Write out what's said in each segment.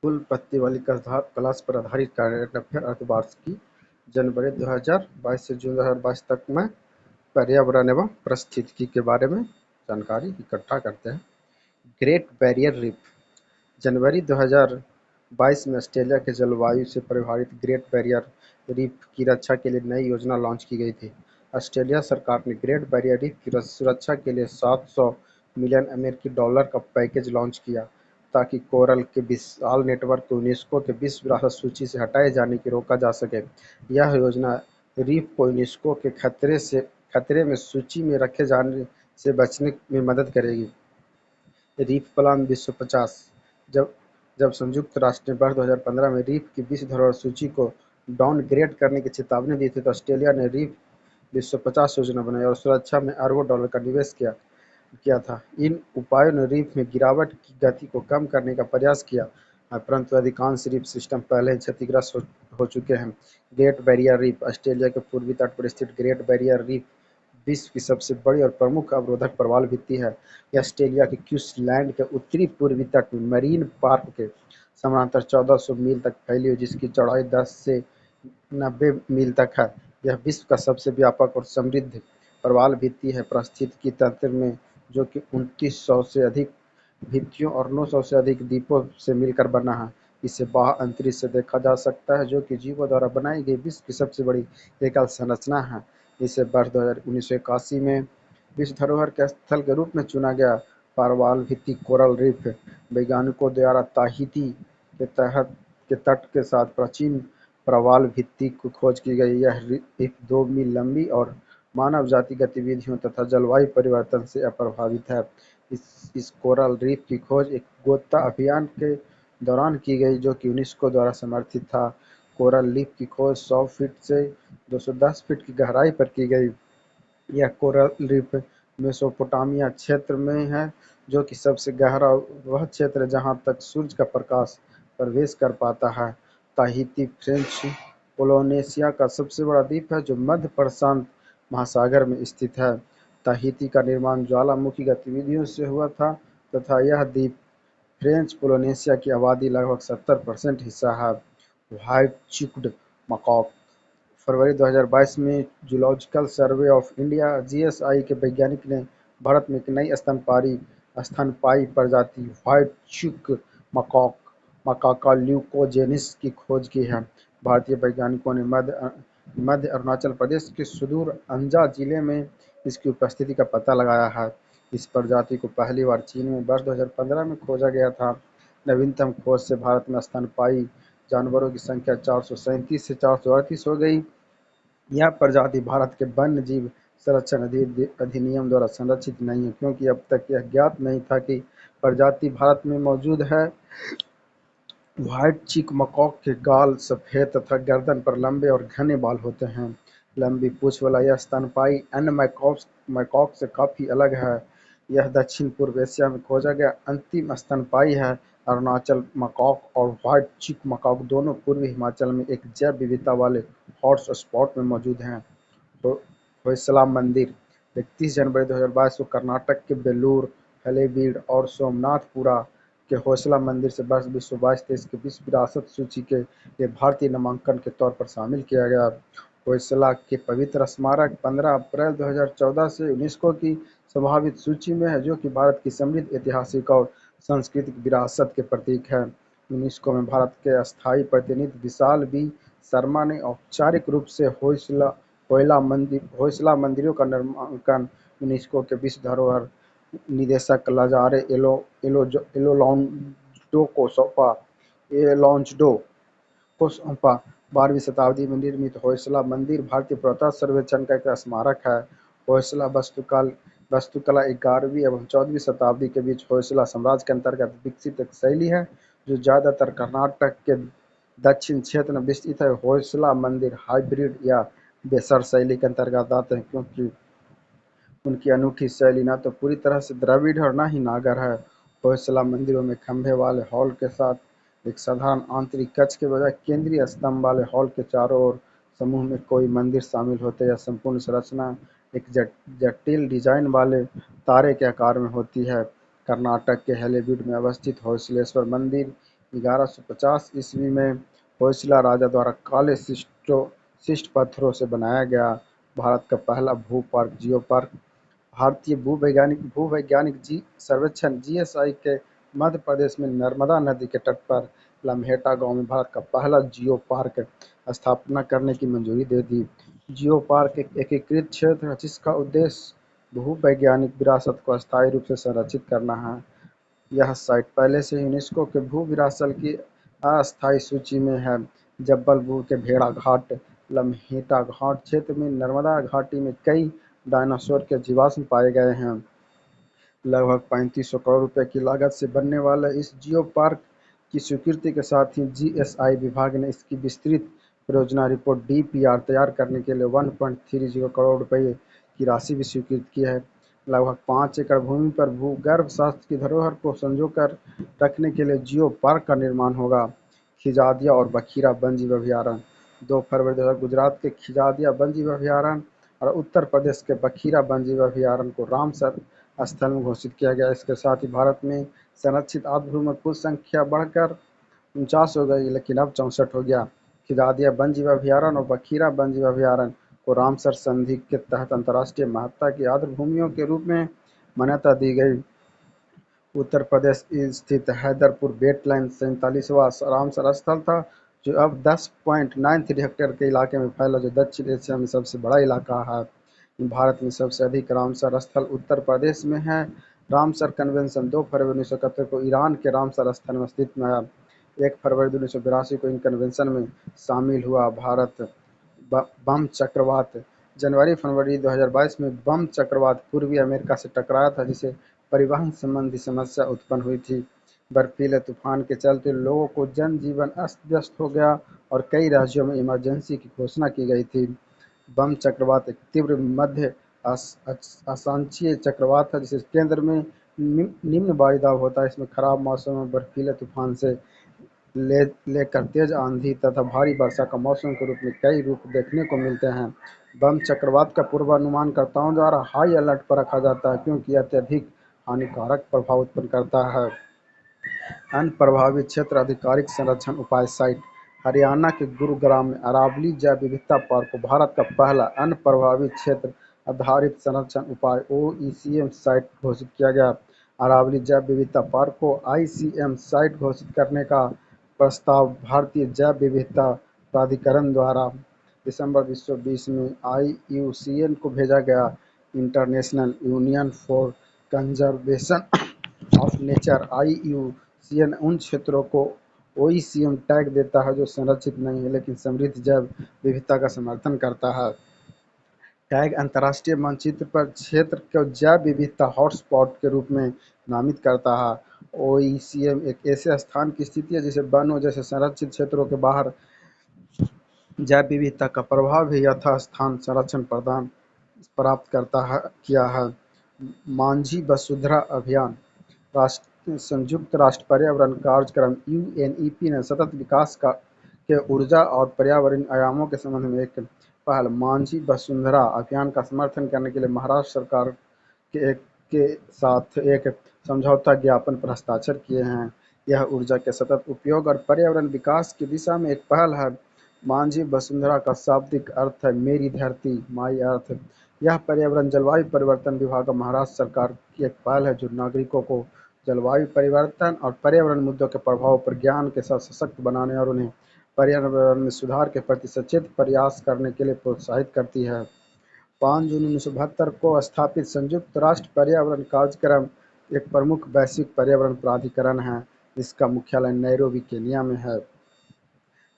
फूल पत्ती वाली क्लास पर आधारित करंट अफेयर अर्धवार्षिकी जनवरी 2022 से जून 2022 तक में पर्यावरण एवं पारिस्थितिकी के बारे में जानकारी इकट्ठा करते हैं। ग्रेट बैरियर रीफ जनवरी 2022 में ऑस्ट्रेलिया के जलवायु से प्रभावित ग्रेट बैरियर रीफ की रक्षा के लिए नई योजना लॉन्च की गई थी। ऑस्ट्रेलिया सरकार ने ग्रेट बैरियर रीफ की सुरक्षा के लिए $700 मिलियन का पैकेज लॉन्च किया ताकि कोरल के विशाल नेटवर्क को यूनेस्को के विश्व विरासत सूची से हटाए जाने की रोका जा सके। यह योजना रीफ को यूनेस्को के खतरे में सूची में रखे जाने से बचने में मदद करेगी। रीफ प्लान विश्व 50 जब जब संयुक्त राष्ट्र ने वर्ष 2015 में रीफ की विश्व धरोहर सूची को डाउनग्रेड करने की चेतावनी दी थी, तो ऑस्ट्रेलिया ने रीफ विश्व 50 योजना बनाई और सुरक्षा में अरबों डॉलर का निवेश किया था। इन उपायों ने रीफ में गिरावट की गति को कम करने का प्रयास किया, परंतु अधिकांश रीफ सिस्टम पहले ही क्षतिग्रस्त हो चुके हैं। ग्रेट बैरियर रीफ ऑस्ट्रेलिया के पूर्वी तट पर स्थित ग्रेट बैरियर रीफ विश्व की सबसे बड़ी और प्रमुख अवरोधक प्रवाल भित्ति है। यह ऑस्ट्रेलिया के क्वींसलैंड के उत्तरी पूर्वी तट में मरीन पार्क के समानांतर 1400 मील तक फैली हुई, जिसकी चौड़ाई 10 से 90 मील तक है। यह विश्व का सबसे व्यापक और समृद्ध प्रवाल भित्ति है। पारिस्थितिकी तंत्र में जो कि 2900 से अधिक भित्तियों और 900 से अधिक द्वीपों से मिलकर बना है। इसे बाह्य अंतरिक्ष से देखा जा सकता है, जो कि जीवों द्वारा बनाई गई विश्व की सबसे बड़ी एकल संरचना है। इसे वर्ष 1981 में विश्व धरोहर के स्थल के रूप में चुना गया। प्रवाल भित्ति कोरल रीफ वैज्ञानिकों द्वारा ताहिती के तट के साथ प्राचीन प्रवाल भित्ति की खोज की गई। यह रीफ 2 मील लंबी और मानव जाति गतिविधियों तथा जलवायु परिवर्तन से अप्रभावित है। इस कोरल रीफ की खोज एक गोता अभियान के दौरान की गई, जो कि यूनेस्को द्वारा समर्थित था। कोरल रीफ की खोज 100 फीट से 210 फीट की गहराई पर की गई। यह कोरल रीफ मेसोपोटामिया क्षेत्र में है, जो कि सबसे गहरा वह क्षेत्र है जहां तक सूरज का प्रकाश प्रवेश कर पाता है। ताहिती फ्रेंच पोलिनेशिया का सबसे बड़ा द्वीप है, जो मध्य प्रशांत महासागर में स्थित है। ताहिती का निर्माण ज्वालामुखी गतिविधियों से हुआ था तथा यह द्वीप फ्रेंच पोलिनेशिया की आबादी लगभग 70% हिस्सा है। व्हाइट-चिक्ड मकॉक फरवरी 2022 में zoological survey of India (GSI) के वैज्ञानिक ने भारत में एक नई स्तनपायी प्रजाति व्हाइट-चिक्ड मकॉक मकाका ल्यूकोजेनिस की खोज की है। भारतीय वैज्ञानिकों ने मध्य अरुणाचल प्रदेश के सुदूर अंजा जिले में इसकी उपस्थिति का पता लगाया है। इस प्रजाति को पहली बार चीन में वर्ष 2015 में खोजा गया था। नवीनतम खोज से भारत में स्तनपायी जानवरों की संख्या 437 से 438 हो गई। यह प्रजाति भारत के वन्य जीव संरक्षण अधिनियम द्वारा संरक्षित नहीं है, क्योंकि अब तक यह ज्ञात नहीं था कि प्रजाति भारत में मौजूद है। व्हाइट-चिक मकॉक के गाल सफेद तथा गर्दन पर लंबे और घने बाल होते हैं। लंबी पूंछ वाला यह स्तनपायी अन्य मैकॉक से काफी अलग है। यह दक्षिण पूर्व एशिया में खोजा गया अंतिम स्तनपायी है। अरुणाचल मकॉक और व्हाइट-चिक मकॉक दोनों पूर्वी हिमाचल में एक जैव विविधता वाले हॉट स्पॉट में मौजूद हैं। होयसला मंदिर 31 जनवरी 2022 को कर्नाटक के बेलूर, हलेबीड और सोमनाथपुरा के होयसला मंदिर से वर्ष 2022-23 के विश्व विरासत सूची के लिए भारतीय नामांकन के तौर पर शामिल किया गया। होयसला के पवित्र स्मारक 15 अप्रैल 2014 से यूनेस्को की संभावित सूची में है, जो कि भारत की समृद्ध ऐतिहासिक और सांस्कृतिक विरासत के प्रतीक है। यूनेस्को में भारत के अस्थायी प्रतिनिधि विशाल बी शर्मा ने औपचारिक रूप से होयसला मंदिरों का नामांकन यूनेस्को के विश्व धरोहर निदेशक लाजारे एलोलॉन्डो को सौंपा। 12वीं शताब्दी में निर्मित होयसला मंदिर भारतीय पुरातत्व सर्वेक्षण का एक स्मारक है। होयसला वास्तुकला 11वीं एवं 14वीं शताब्दी के बीच होयसला साम्राज्य के अंतर्गत विकसित एक शैली है, जो ज्यादातर कर्नाटक के दक्षिण क्षेत्र में विस्तृत है। होयसला मंदिर हाइब्रिड या बेसर शैली के अंतर्गत आते हैं, क्योंकि उनकी अनूठी शैली न तो पूरी तरह से द्रविड़ है और न ही नागर है। होयसला मंदिरों में खंभे वाले हॉल के साथ एक साधारण आंतरिक कक्ष के बजाय केंद्रीय स्तंभ वाले हॉल के चारों ओर समूह में कोई मंदिर शामिल होते हैं। यह संपूर्ण संरचना एक जटिल डिजाइन वाले तारे के आकार में होती है। कर्नाटक के हलेबीड में अवस्थित होयसलेश्वर मंदिर 1150 ईस्वी में होयसला राजा द्वारा काले शिष्ट पत्थरों से बनाया गया भारत का पहला भू पार्क जियो पार्क। भारतीय भूवैज्ञानिक सर्वेक्षण जीएसआई के मध्य प्रदेश में नर्मदा नदी के तट पर लम्हेटा गांव में भारत का पहला जियो पार्क स्थापना करने की मंजूरी दे दी। जियो पार्क एक एकीकृत क्षेत्र है जिसका उद्देश्य भूवैज्ञानिक विरासत को अस्थायी रूप से संरक्षित करना है। यह साइट पहले से यूनेस्को के भू विरासत की अस्थायी सूची में है। जबलपुर के भेड़ा घाट लम्हेटा घाट क्षेत्र में नर्मदा घाटी में कई डायनासोर के जीवाश्म पाए गए हैं। लगभग 3500 करोड़ रुपए की लागत से बनने वाले इस जियो पार्क की स्वीकृति के साथ ही जीएसआई विभाग ने इसकी विस्तृत परियोजना रिपोर्ट डीपीआर तैयार करने के लिए 1.30 करोड़ रुपए की राशि भी स्वीकृत की है। लगभग 5 एकड़ भूमि पर भूगर्भ शास्त्र की धरोहर को संजोकर रखने के लिए जियो पार्क का निर्माण होगा। खिजादिया और बखीरा वन्यजीव अभयारण्य 2 फरवरी 2000 गुजरात के खिजादिया वन्यजीव अभयारण्य और उत्तर प्रदेश के बखीरा वन्यजीव अभयारण्य को रामसर स्थल में घोषित किया गया। इसके साथ ही भारत में संरक्षित आर्द्रभूमि में कुल संख्या बढ़कर 49 हो गई, लेकिन अब 64 हो गया। खिजादिया वन्यजीव अभयारण्य और बखीरा वन्यजीव अभयारण्य को रामसर संधि के तहत अंतर्राष्ट्रीय महत्ता की आर्द्रभूमियों के रूप में मान्यता दी गई। उत्तर प्रदेश स्थित हैदरपुर वेटलैंड 47वां रामसर स्थल था, जो अब 10.93 हेक्टेयर के इलाके में फैला, जो दक्षिण एशिया में सबसे बड़ा इलाका है। भारत में सबसे अधिक रामसर स्थल उत्तर प्रदेश में है। रामसर कन्वेंशन 2 फरवरी 1971 को ईरान के रामसर स्थल में स्थित है। 1 फरवरी 1982 को इन कन्वेंशन में शामिल हुआ भारत। बम चक्रवात जनवरी-फरवरी 2022 में बम चक्रवात पूर्वी अमेरिका से टकराया था, जिसे परिवहन संबंधी समस्या उत्पन्न हुई थी। बर्फीले तूफान के चलते लोगों को जनजीवन अस्त-व्यस्त हो गया और कई राज्यों में इमरजेंसी की घोषणा की गई थी। बम चक्रवात एक तीव्र मध्य अक्षांशीय चक्रवात है जिसे केंद्र में निम्न वायुदाब होता है। इसमें खराब मौसम में बर्फीले तूफान से लेकर तेज आंधी तथा भारी वर्षा का मौसम के रूप में कई रूप देखने को मिलते हैं। बम चक्रवात का पूर्वानुमानकर्ताओं द्वारा हाई अलर्ट पर रखा जाता है क्योंकि यह अत्यधिक हानिकारक प्रभाव उत्पन्न करता है। अन्य प्रभावित क्षेत्र आधिकारिक संरक्षण उपाय साइट हरियाणा के गुरुग्राम में अरावली जैव विविधता पार्क को भारत का पहला अन्य प्रभावित क्षेत्र आधारित संरक्षण उपाय ओईसीएम साइट घोषित किया गया। अरावली जैव विविधता पार्क को आईसीएम साइट घोषित करने का प्रस्ताव भारतीय जैव विविधता प्राधिकरण द्वारा दिसंबर 2020 में आईयूसीएन को भेजा गया। International union for conservation of nature IUCN उन क्षेत्रों को ओईसीएम टैग देता है जो संरक्षित नहीं है लेकिन समृद्ध जैव विविधता का समर्थन करता है। टैग अंतर्राष्ट्रीय मानचित्र पर क्षेत्र को जैव विविधता हॉटस्पॉट के रूप में नामित करता है। ओईसीएम एक ऐसे स्थान की स्थिति है जिसे वनों जैसे संरक्षित क्षेत्रों के बाहर जैव विविधता का प्रभाव भी यथास्थान संरक्षण प्रदान प्राप्त किया है। मांझी वसुंधरा अभियान संयुक्त राष्ट्र पर्यावरण कार्यक्रम यूएनईपी ने सतत विकास के ऊर्जा और पर्यावरण आयामों के संबंध में एक पहल मांझी वसुंधरा अभियान का समर्थन करने के लिए महाराष्ट्र सरकार के साथ एक समझौता ज्ञापन पर हस्ताक्षर किए हैं। यह ऊर्जा के सतत उपयोग और पर्यावरण विकास की दिशा में एक पहल है। मांझी वसुंधरा का शाब्दिक अर्थ है मेरी धरती, माई अर्थ। यह पर्यावरण जलवायु परिवर्तन विभाग और महाराष्ट्र सरकार की एक पहल है जो नागरिकों को जलवायु परिवर्तन और पर्यावरण मुद्दों के प्रभाव पर ज्ञान के साथ सशक्त बनाने और उन्हें पर्यावरण में सुधार के प्रति सचेत प्रयास करने के लिए प्रोत्साहित करती है। 5 जून 1972 को स्थापित संयुक्त राष्ट्र पर्यावरण कार्यक्रम एक प्रमुख वैश्विक पर्यावरण प्राधिकरण है जिसका मुख्यालय नैरोबी केन्या में है।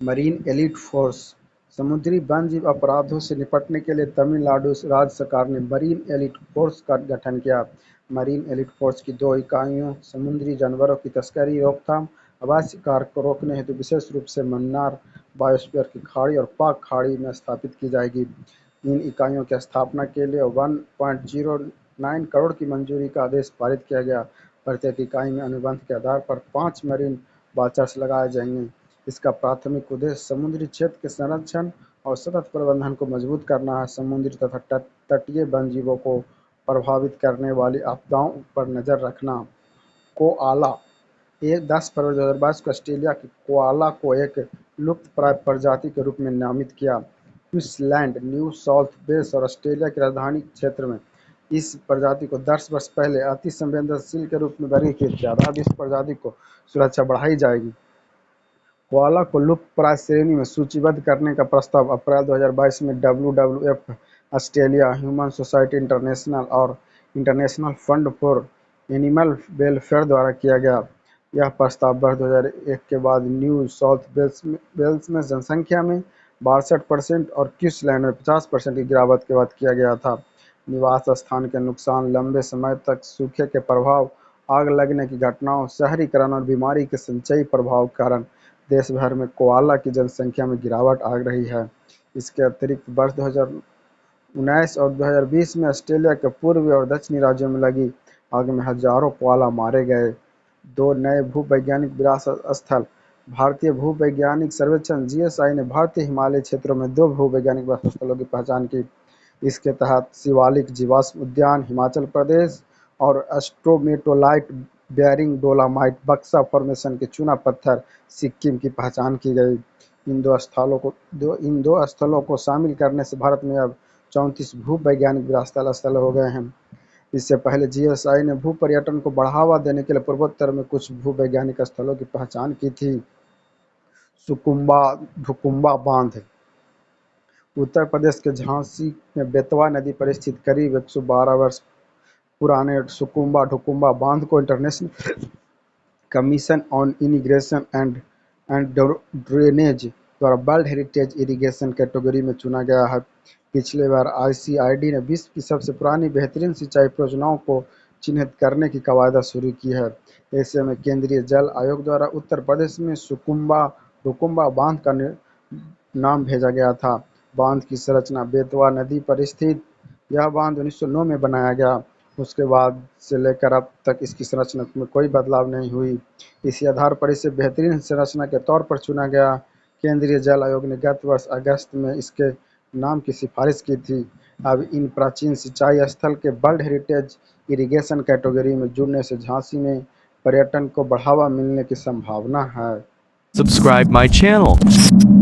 मरीन एलीट फोर्स समुद्री वन्यजीव अपराधों से निपटने के लिए तमिलनाडु राज्य सरकार ने मरीन एलीट फोर्स का गठन किया। मरीन एलीट फोर्स की 2 इकाइयों समुद्री जानवरों की तस्करी रोकथाम अवैध शिकार को रोकने हेतु विशेष रूप से मन्नार बायोस्फीयर की खाड़ी और पाक खाड़ी में स्थापित की जाएगी। इन इकाइयों की स्थापना के लिए 1.09 करोड़ की मंजूरी का आदेश पारित किया गया। प्रत्येक इकाई में अनुबंध के आधार पर 5 मरीन वाचर्स लगाए जाएंगे। इसका प्राथमिक उद्देश्य समुद्री क्षेत्र के संरक्षण और सतत प्रबंधन को मजबूत करना है। समुद्री तथा तटीय वन्यजीवों को प्रभावित करने वाली आपदाओं पर नजर रखना। कोआला 10 फरवरी 2022 को ऑस्ट्रेलिया के कोआला को एक लुप्तप्राय प्रजाति के रूप में नामित किया। क्वींसलैंड, न्यू साउथ वेल्स और ऑस्ट्रेलिया के राजधानी क्षेत्र में इस प्रजाति को 10 वर्ष पहले अति संवेदनशील के रूप में वर्गीकृत किया था। अब इस प्रजाति को सुरक्षा बढ़ाई जाएगी। कोआला को लुप्तप्राय श्रेणी में सूचीबद्ध करने का प्रस्ताव अप्रैल 2022 में WWF, Australia, human society international और international fund for animal welfare द्वारा किया गया। यह प्रस्ताव वर्ष 2001 के बाद न्यू साउथ वेल्स में जनसंख्या में 62% और क्वींसलैंड में 50% की गिरावट के बाद किया गया था। निवास स्थान के नुकसान, लंबे समय तक सूखे के प्रभाव, आग लगने की घटनाओं, शहरीकरण और बीमारी के संचयी प्रभाव के कारण देश भर में कोआला की जनसंख्या में गिरावट आ रही है। इसके अतिरिक्त वर्ष 2019 और 2020 में ऑस्ट्रेलिया के पूर्वी और दक्षिणी राज्यों में लगी आग में हजारों कोआला मारे गए। 2 नए भूवैज्ञानिक विरासत स्थल। भारतीय भूवैज्ञानिक सर्वेक्षण (जीएसआई) ने भारतीय हिमालयी क्षेत्रों में 2 भूवैज्ञानिक विरासत स्थलों की पहचान की। इसके तहत शिवालिक जीवाश्म उद्यान हिमाचल प्रदेश और स्ट्रोमेटोलाइट बेयरिंग डोलामाइट बक्सा फॉर्मेशन के चूना पत्थर सिक्किम की पहचान की गई। इन दो स्थलों को शामिल करने से भारत में अब 34 भूवैज्ञानिक विरासत स्थल हो गए हैं। इससे पहले जीएसआई ने भू पर्यटन को बढ़ावा देने के लिए पूर्वोत्तर में कुछ भूवैज्ञानिक स्थलों की पहचान की थी। सुकुम्बा बांध। उत्तर प्रदेश के झांसी में बेतवा नदी पर स्थित करीब 112 वर्ष पुराने सुकुम्बा बांध को international commission on irrigation and drainage द्वारा वर्ल्ड हेरिटेज इरिगेशन कैटेगरी में चुना गया है। पिछले बार आईसीआरडी ने विश्व की सबसे पुरानी बेहतरीन सिंचाई परियोजनाओं को चिन्हित करने की कवायद शुरू की है। ऐसे में केंद्रीय जल आयोग द्वारा उत्तर प्रदेश में सुकुम्बा बांध का नाम भेजा गया था। बांध की संरचना बेतवा नदी पर स्थित। यह बांध 1909 में बनाया गया। उसके बाद से लेकर अब तक इसकी संरचना में कोई बदलाव नहीं हुई। इसी आधार पर इसे बेहतरीन संरचना के तौर पर चुना गया। केंद्रीय जल आयोग ने गत वर्ष अगस्त में इसके नाम की सिफारिश की थी। अब इन प्राचीन सिंचाई स्थल के वर्ल्ड हेरिटेज इरिगेशन कैटेगरी में जुड़ने से झांसी में पर्यटन को बढ़ावा मिलने की संभावना है। Subscribe my channel.